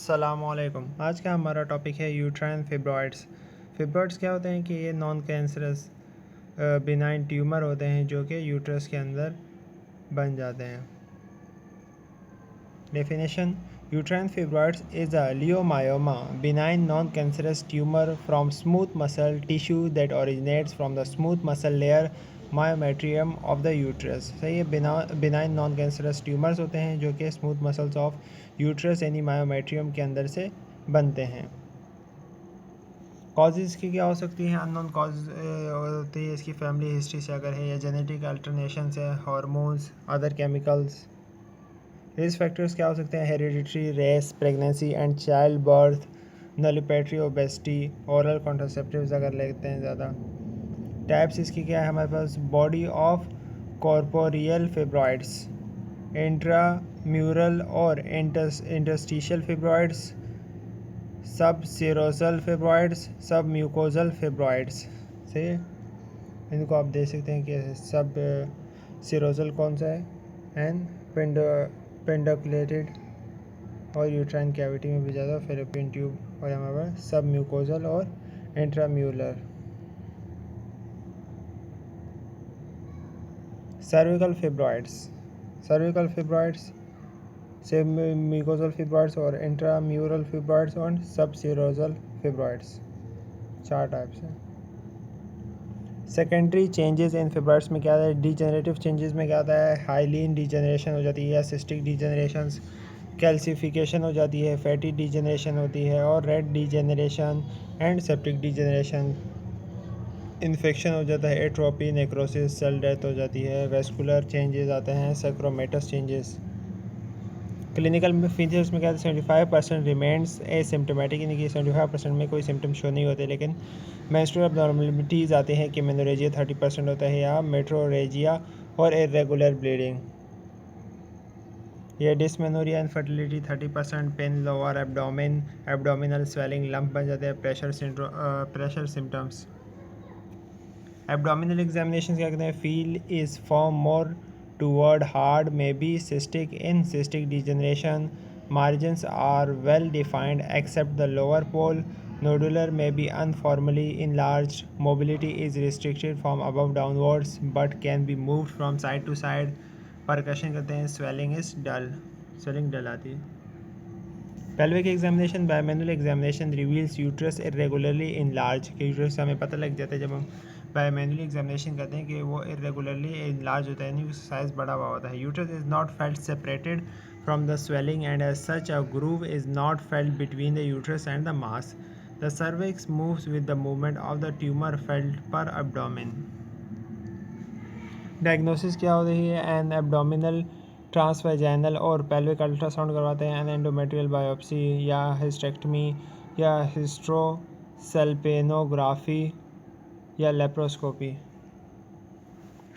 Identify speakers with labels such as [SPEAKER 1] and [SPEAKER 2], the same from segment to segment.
[SPEAKER 1] अस्सलामुअलैकुम। आज का हमारा टॉपिक है यूट्राइन फिब्रॉइड्स। फिब्रॉइड्स क्या होते हैं कि ये नॉन कैंसरस बिनाइन ट्यूमर होते हैं जो कि यूट्रस के अंदर बन जाते हैं। Definition: uterine fibroids is a leiomyoma, benign non cancerous tumour from smooth muscle tissue that originates from the smooth muscle layer myometrium of the uterus. सही है, बिनाइन नॉन कैंसरस ट्यूमर्स होते हैं जो कि स्मूथ मसल्स ऑफ यूट्रस यानी myometrium के अंदर से बनते हैं। कॉजेज़ की क्या हो सकती हैं? अननोन कॉज होती है इसकी फैमिली हिस्ट्री से अगर है, या जेनेटिक अल्टरनेशन से, hormones, other chemicals. Risk factors क्या हो सकते हैं? Hereditary, race, pregnancy and child birth, nulliparity, obesity, oral contraceptives अगर लेते हैं ज़्यादा। टाइप्स इसकी क्या है हमारे पास? Body of corporeal fibroids, intramural और इंटरस्टिशियल फिब्रॉइड्स, सब सीरोसल फिब्रॉइड्स, सब म्यूकोजल फिब्रॉइड्स। सही है, इनको आप देख सकते हैं कि सब सीरोसल कौन सा है, एंड पेंडकुलेटेड और यूट्राइन कैविटी में भी ज़्यादा फेलोपियन ट्यूब, और हमारे पास सब म्यूकोजल और इंट्राम्यूलर। सर्विकल फिब्रॉइड्स से म्यूकोजल फिब्रॉइड्स और इंट्राम्यूरल फिब्रॉइड्स और सब सीरोसल फिब्रॉइड्स, 4 टाइप्स हैं। सेकेंडरी चेंजेस इन फिब्रॉइड्स में क्या आता है? डिजेनरेटिव चेंजेस में क्या आता है? हाइलीन डिजेनरेशन हो जाती है, सिस्टिक डिजेनरेशन, कैल्सिफिकेशन हो जाती है, फैटी डिजेनरेशन होती है, और red degeneration and septic degeneration. Infection हो जाता है, एट्रोपी, नेक्रोसिस, सेल डेथ हो जाती है, वेस्कुलर चेंजेस आते हैं, सैक्रोमेटस चेंजेस। क्लिनिकल फीचर्स में क्या है? 75% रिमेंड्स एसिम्टोमेटिक, यानी कि 75% में कोई सिम्टम शो नहीं होते, लेकिन मेंस्ट्रुअल अबनॉर्मलिटीज़ आते हैं कि मेनोरेजिया 30% होता है, या मेट्रोरेजिया और इर्रेगुलर ब्लीडिंग। ये dysmenorrhea, infertility 30%, pain lower abdomen, abdominal swelling, lump बन जाते हैं, प्रेशर सिम्टम्स। एब्डोमिनल एग्जामिनेशन क्या कहते हैं? Feel is form more toward hard, may be cystic. In cystic degeneration, margins are well defined except the lower pole. Nodular may be uniformly enlarged. Mobility is restricted from above downwards but can be moved from side to side. Percussion करते हैं, swelling is dull. Swelling dull आती है। Pelvic examination, bimanual examination reveals uterus irregularly enlarge. कि uterus हमें पता लग जाता है जब हम बायोमेनुअली एग्जामिनेशन करते हैं कि वो इरेगुलरली इनलार्ज होता है, यानी उसका साइज़ बड़ा हुआ होता है। Uterus is not felt separated from the swelling and as such a groove is not felt between the uterus and the mass. The cervix moves with the movement of the tumor felt per abdomen. Diagnosis क्या होती है? An abdominal, transvaginal और pelvic ultrasound करवाते हैं, an endometrial biopsy या hysterectomy या hysterosalpingography या laparoscopy.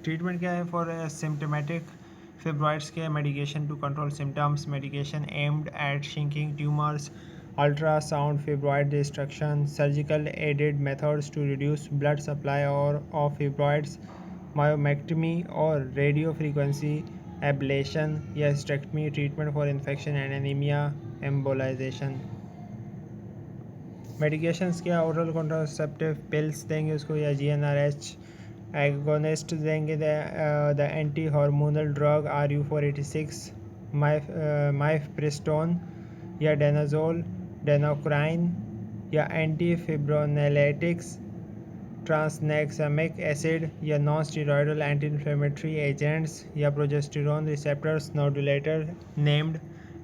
[SPEAKER 1] Treatment क्या है फॉर सिम्टमेटिक फिब्रॉइड्स के? Medication to control symptoms, medication aimed at shrinking tumours, ultrasound fibroid destruction, surgical aided methods to reduce blood supply और of fibroids, myomectomy और radio frequency ablation या hysterectomy. Treatment for infection and anaemia, embolization. Medications क्या? Oral contraceptive pills देंगे उसको, या GnRH agonist देंगे, the anti hormonal drug RU486, mifepristone या danazol, danocrine या एंटी फिब्रोनेलेटिक्स, ट्रांसनेक्सामिक एसिड या non steroidal anti inflammatory agents या progesterone receptors modulator named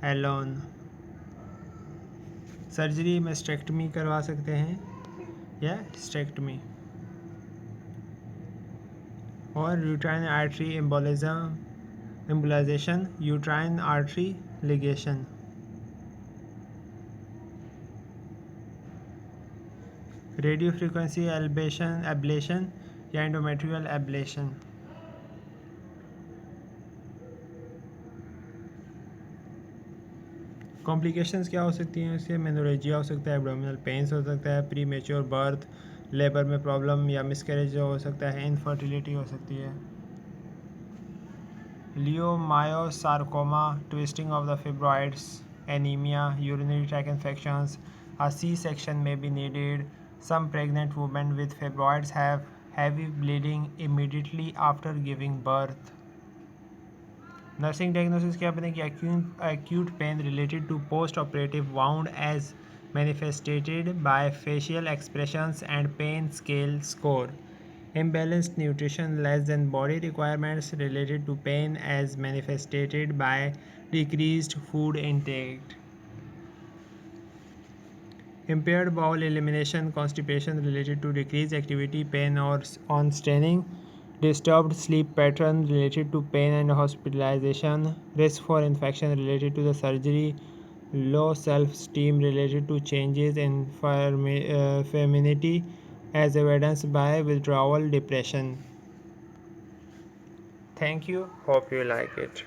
[SPEAKER 1] ellaOne. Surgery में स्टेक्टमी करवा सकते हैं या हिस्टेक्टमी। और uterine artery embolization, uterine artery ligation. Radio frequency ablation या एंडोमेट्रियल एब्लेशन। कॉम्प्लिकेशंस क्या हो सकती हैं इसके? मेनोरेजिया हो सकता है, एब्डोमिनल पेन्स हो सकता है, प्री मेच्योर बर्थ, लेबर में प्रॉब्लम या मिसकैरेज हो सकता है, इनफर्टिलिटी हो सकती है। Leiomyosarcoma, twisting of the fibroids, anemia, urinary tract infections. A C-section may be needed. Some pregnant women with fibroids have heavy bleeding immediately after giving birth. Nursing diagnosis क्या बताएं कि acute pain related to post-operative wound as manifested by facial expressions and pain scale score. Imbalanced nutrition less than body requirements related to pain as manifested by decreased food intake. Impaired bowel elimination, constipation related to decreased activity, pain or on staining, disturbed sleep pattern related to pain and hospitalization, risk for infection related to the surgery, low self-esteem related to changes in femininity as evidenced by withdrawal depression. Thank you. Hope you like it.